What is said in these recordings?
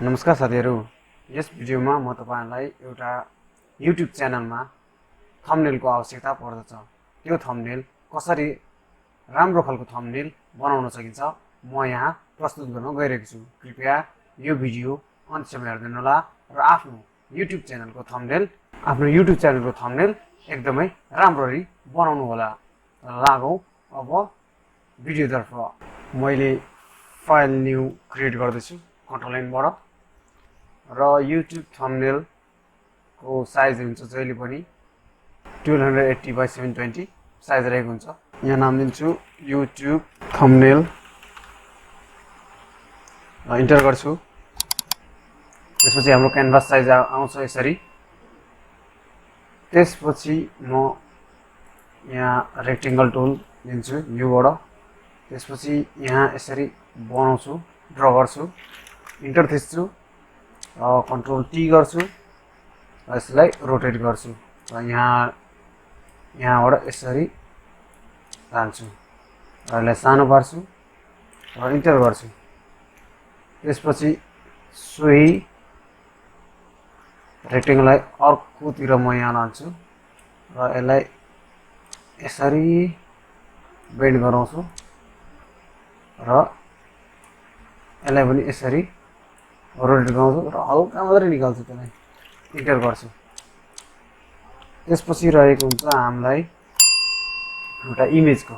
नमस्कार साथीहरु, यस भिडियोमा म तपाईहरुलाई एउटा YouTube च्यानलमा थम्बनेलको आवश्यकता पर्दछ। त्यो थम्बनेल कसरी राम्रो खालको थम्बनेल बनाउन सकिन्छ म यहाँ प्रस्तुत गर्न गइरहेको छु। कृपया यो भिडियो अन्त्यसम्म हेर्दिनु होला र आफ्नो YouTube च्यानलको थम्बनेल एकदमै राम्ररी बनाउनु होला। लागौं अब भिडियोतर्फ। मैले फाइल न्यू क्रिएट गर्दैछु कन्ट्रोल N बाट र YouTube थम्बनेल को साइज हुन्छ जहिले पनि 1280 by 720 साइज रहेको हुन्छ। यहाँ नाम दिन्छु YouTube थम्बनेल, इन्टर गर्छु। त्यसपछि हाम्रो क्यानभास साइज आउँछ यसरी। त्यसपछि म यहाँ रेक्टेंगल टुल लिन्छु U बाट। त्यसपछि यहाँ यसरी बनाउँछु, ड्रा गर्छु, इन्टर थिच्छु, कन्ट्रोल T गर्छु, यसलाई रोटेट गर्छु र यहाँबाट यसरी लान्छु र यसलाई सानो पार्छु र इन्टर गर्छु। त्यसपछि सोही रेक्टेंगललाई अर्कोतिर म यहाँ लान्छु र यसलाई यसरी बेन्ड गराउँछु र यसलाई पनि यसरी रोटेट गराउँछु र हल्का मात्रै निकाल्छु, त्यसलाई इन्टर गर्छु। त्यसपछि रहेको हुन्छ हामीलाई एउटा इमेजको,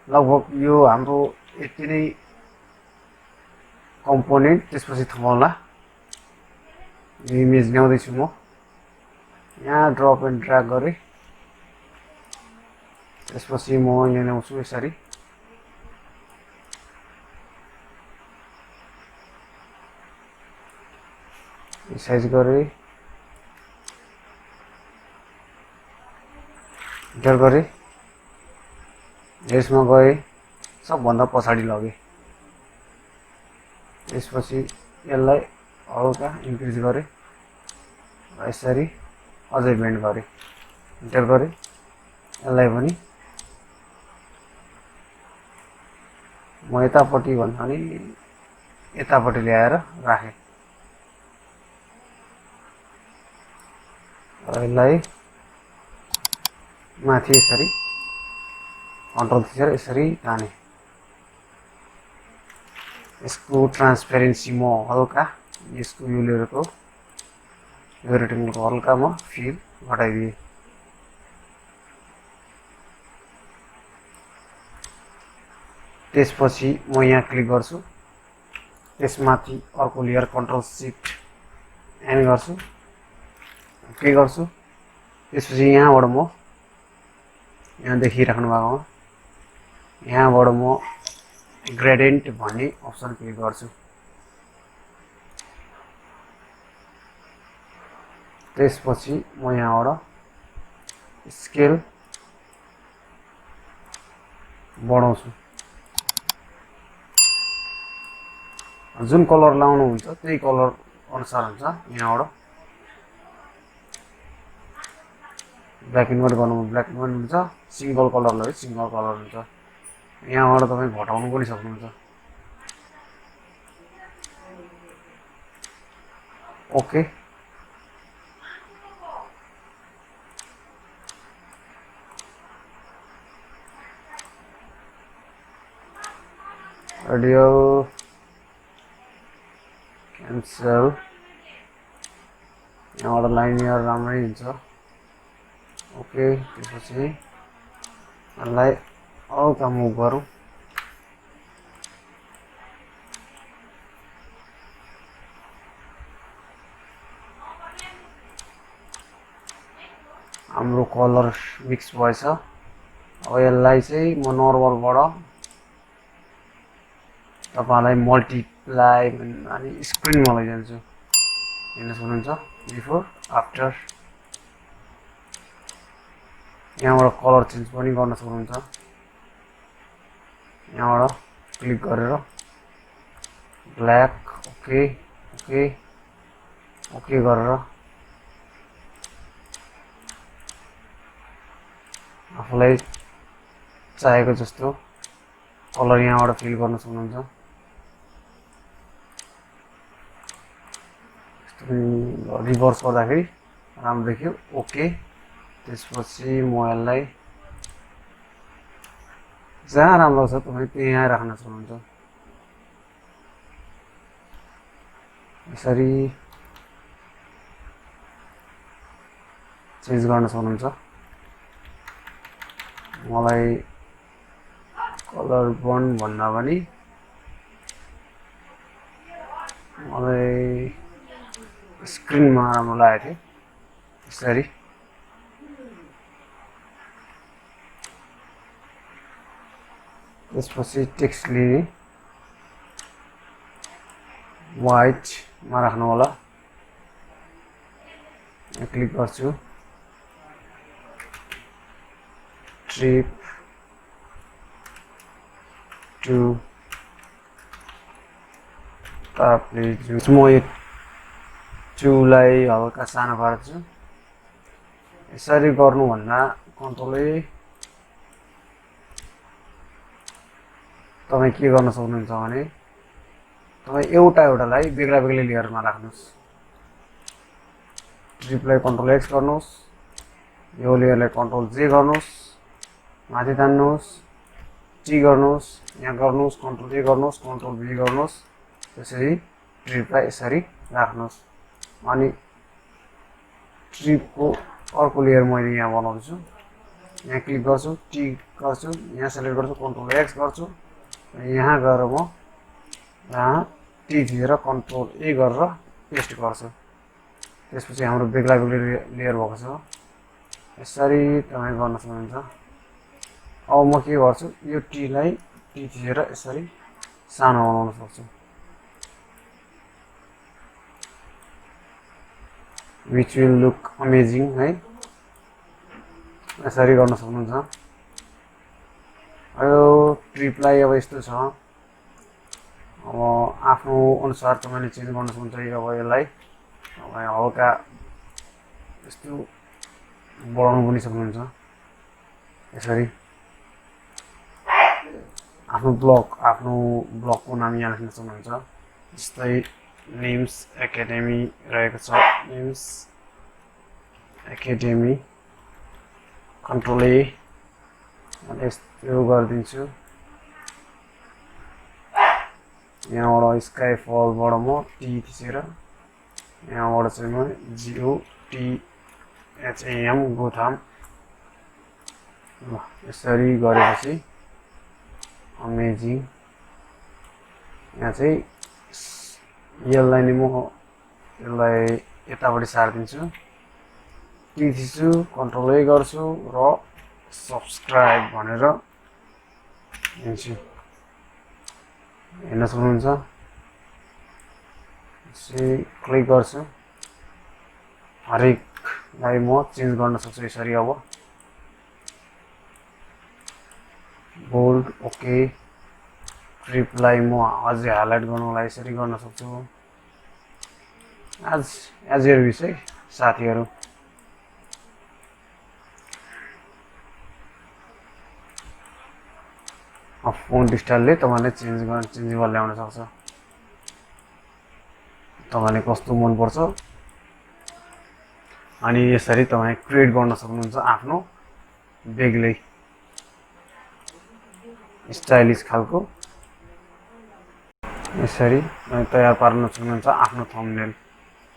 लगभग यो हाम्रो यति नै कम्पोनेन्ट। त्यसपछि थमाउला यो इमेज ल्याउँदैछु म यहाँ, ड्रप एन्ड ड्र्याग गरे। त्यसपछि म यहाँ ल्याउँछु यसरी, साइज गरे, इन्टर गरे, यसमा गए, सबभन्दा पछाडि लगे। त्यसपछि यसलाई हल्का इन्क्रिज गरे र यसरी अझै बेन्ड गरे, इन्टर गरे। यसलाई पनि म यतापट्टि भन्दा नि यतापट्टि ल्याएर राखेँ र यसलाई माथि यसरी कन्ट्रोल थिचेर यसरी ताने। यसको ट्रान्सपेरेन्सी म हल्का, यसको यो लेयरको यो रेक्टेंगलको हल्का म फिल घटाइदिए। त्यसपछि म यहाँ क्लिक गर्छु, त्यसमाथि अर्को लेयर कन्ट्रोल शिफ्ट N गर्छु, ओके गर्छु। त्यसपछि यहाँबाट म यहाँ देखिराख्नु भएको यहाँबाट म ग्रेडियन्ट भन्ने अप्सन क्लिक गर्छु। त्यसपछि म यहाँबाट स्केल बढाउँछु। जुन कलर लाउनु हुन्छ त्यही कलर अनुसार हुन्छ। यहाँबाट ब्ल्याक एन्ड व्हाइट गर्नु ब्ल्याक एन्ड व्हाइट हुन्छ, सिंगल कलरलाई सिंगल कलर हुन्छ। यहाँबाट तपाई घटाउनु पनि सक्नुहुन्छ। Okay, audio cancel. यहाँबाट लाइनियर राम्रै हुन्छ। ओके, त्यसपछि यसलाई हल्का मुभ गरौँ। हाम्रो कलर मिक्स भएछ। अब यसलाई चाहिँ म नर्मलबाट तपाईलाई मल्टिप्लाई अनि स्क्रिनमा लैजान्छु। हेर्न सक्नुहुन्छ बिफोर आफ्टर। यहाँबाट कलर चेन्ज पनि गर्न सक्नुहुन्छ। यहाँबाट क्लिक गरेर ब्ल्याक, ओके ओके ओके गरेर आफूलाई चाहेको जस्तो कलर यहाँबाट फिल गर्न सक्नुहुन्छ। रिभर्स गर्दाखेरि राम्रो देखियो ओके त्यसपछि म यसलाई जहाँ राम्रो छ तपाईँ त्यहाँ राख्न सक्नुहुन्छ यसरी चेन्ज गर्न सक्नुहुन्छ मलाई कलर बन्ड भन्दा पनि मलाई स्क्रिनमा राम्रो लागेको थियो यसरी त्यसपछि टेक्स्ट लिने व्हाइटमा राख्नु होला क्लिक गर्छु ट्रिप टु प्लिज म यो टुलाई हल्का सानो पार्छु यसरी गर्नुभन्दा कन्ट्रोलले तपाईँ के गर्न सक्नुहुन्छ भने तपाईँ एउटालाई बेग्ला बेग्लै लेयरमा राख्नुहोस् ट्रिपलाई कन्ट्रोल एक्स गर्नुहोस् यो लेयरलाई कन्ट्रोल जे गर्नुहोस् माथि तान्नुहोस् टी गर्नुहोस् यहाँ गर्नुहोस् कन्ट्रोल ए गर्नुहोस् कन्ट्रोल बी गर्नुहोस् त्यसरी ट्रिपलाई यसरी राख्नुहोस् अनि ट्रिपको अर्को लेयर मैले यहाँ बनाउँछु यहाँ क्लिक गर्छु टी गर्छु यहाँ सेलेक्ट गर्छु कन्ट्रोल एक्स गर्छु यहाँ गएर म यहाँ टी थिचेर कन्ट्रोल ए गरेर पेस्ट गर्छु त्यसपछि हाम्रो बेग्ला बेग्लै लेयर भएको छ यसरी तपाईँ गर्न सक्नुहुन्छ अब म के गर्छु यो टीलाई टी थिचेर यसरी सानो बनाउन सक्छु which will look amazing है यसरी गर्न सक्नुहुन्छ यो ट्रिपलाई अब यस्तो छ अब आफ्नो अनुसार तपाईले चेन्ज गर्न सक्नुहुन्छ अब यसलाई अब हल्का यस्तो बढाउन पनि सक्नुहुन्छ यसरी आफ्नो ब्लगको नाम यहाँ लेख्न सक्नुहुन्छ जस्तै निम्स एकाडेमी रहेको छ निम्स एकाडेमी कन्ट्रोल ए यस्तो गरिदिन्छु यहाँबाट स्काई फलबाट म टी थिचेर यहाँबाट चाहिँ म GOTHAM गोथाम यसरी गरेपछि अमेजिङ यहाँ चाहिँ यसलाई नि म यसलाई यतापट्टि सारिदिन्छु टी थिच्छु कन्ट्रोल ए गर्छु र सब्सक्राइब भनेर हिँड्छु हेर्न सक्नुहुन्छ क्लिक गर्छु हरेकलाई म चेन्ज गर्न सक्छु यसरी अब बोल्ड ओके ट्रिपलाई म अझै हाइलाइट गर्नलाई यसरी गर्न सक्छु एज यर विस है साथीहरू फोन्ट स्टाइलले तपाईले चेन्जेबल ल्याउन सक्छ तपाईलाई कस्तो मन पर्छ अनि यसरी तपाई क्रिएट गर्न सक्नुहुन्छ आफ्नो बेग्लै स्टाइलिश खालको यसरी तयार पार्न सक्नुहुन्छ आफ्नो थम्बनेल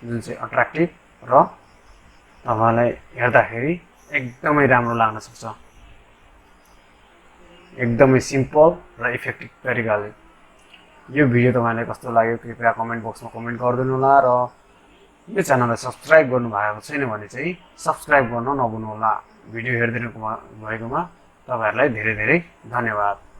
जुन चाहिँ अट्र्याक्टिभ र तपाईलाई हेर्दाखेरि एकदमै राम्रो लाग्न सक्छ एकदमै सिम्पल र इफेक्टिभ तरिकाले यो भिडियो तपाईलाई कस्तो लाग्यो कृपया कमेन्ट बक्समा कमेन्ट गरिदिनु होला र यो च्यानललाई सब्स्क्राइब गर्नु भएको छैन भने चाहिँ सब्स्क्राइब गर्न नभुल्नु होला भिडियो हेर्दिनु भएकोमा तपाईहरुलाई धेरै धेरै धन्यवाद